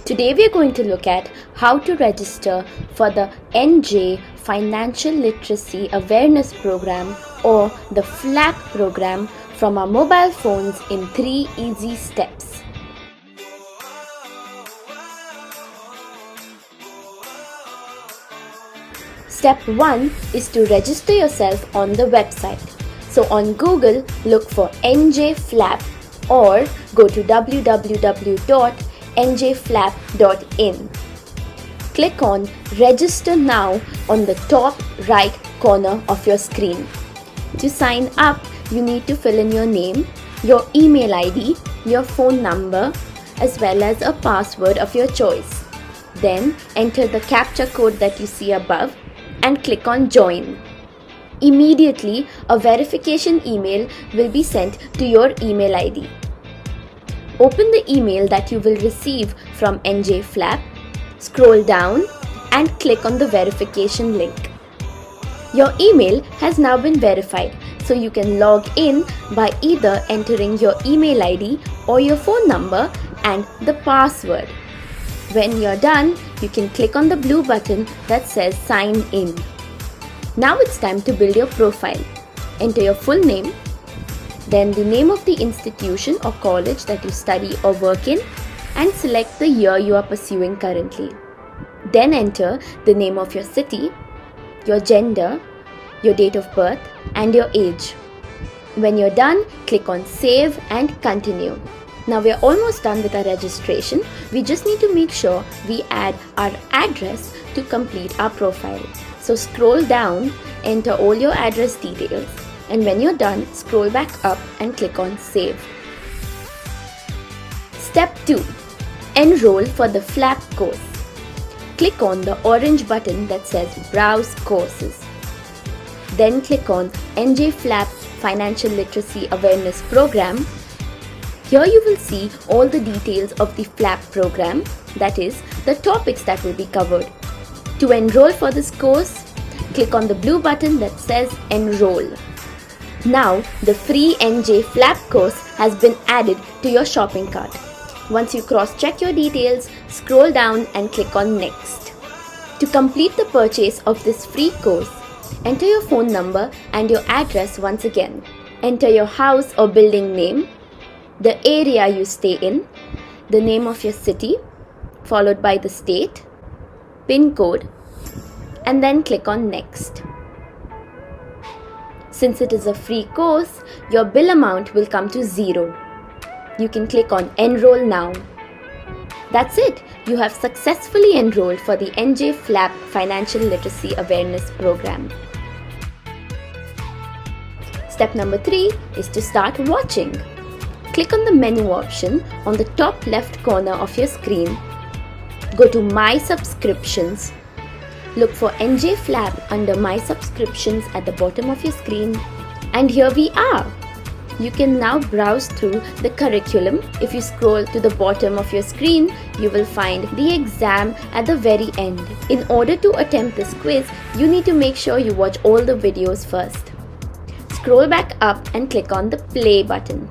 Today we are going to look at how to register for the NJ Financial Literacy Awareness Program or the FLAP program from our mobile phones in 3 easy steps. Step 1 is to register yourself on the website. So on Google, look for NJ FLAP or go to www.njflap.in. Click on Register Now on the top right corner of your screen. To sign up, you need to fill in your name, your email ID, your phone number, as well as a password of your choice. Then enter the CAPTCHA code that you see above and click on Join. Immediately, a verification email will be sent to your email ID. Open the email that you will receive from NJ FLAP, scroll down and click on the verification link. Your email has now been verified, so you can log in by either entering your email ID or your phone number and the password. When you're done, you can click on the blue button that says Sign In. Now it's time to build your profile. Enter your full name, then the name of the institution or college that you study or work in, and select the year you are pursuing currently. Then enter the name of your city, your gender, your date of birth, and your age. When you're done, click on Save and Continue. Now we are almost done with our registration. We just need to make sure we add our address to complete our profile. So scroll down, enter all your address details, and when you're done, scroll back up and click on Save. Step 2. Enroll for the FLAP course. Click on the orange button that says Browse Courses. Then click on NJ FLAP Financial Literacy Awareness Program. Here you will see all the details of the FLAP program, that is, the topics that will be covered. To enroll for this course, click on the blue button that says Enroll. Now, the free NJ FLAP course has been added to your shopping cart. Once you cross-check your details, scroll down and click on Next. To complete the purchase of this free course, enter your phone number and your address once again. Enter your house or building name, the area you stay in, the name of your city, followed by the state, PIN code, and then click on Next. Since it is a free course, your bill amount will come to 0. You can click on Enroll Now. That's it. You have successfully enrolled for the NJ FLAP Financial Literacy Awareness Program. Step number 3 is to start watching. Click on the menu option on the top left corner of your screen. Go to My Subscriptions. Look for NJ FLAP under My Subscriptions at the bottom of your screen. And here we are. You can now browse through the curriculum. If you scroll to the bottom of your screen, you will find the exam at the very end. In order to attempt this quiz, you need to make sure you watch all the videos first. Scroll back up and click on the play button.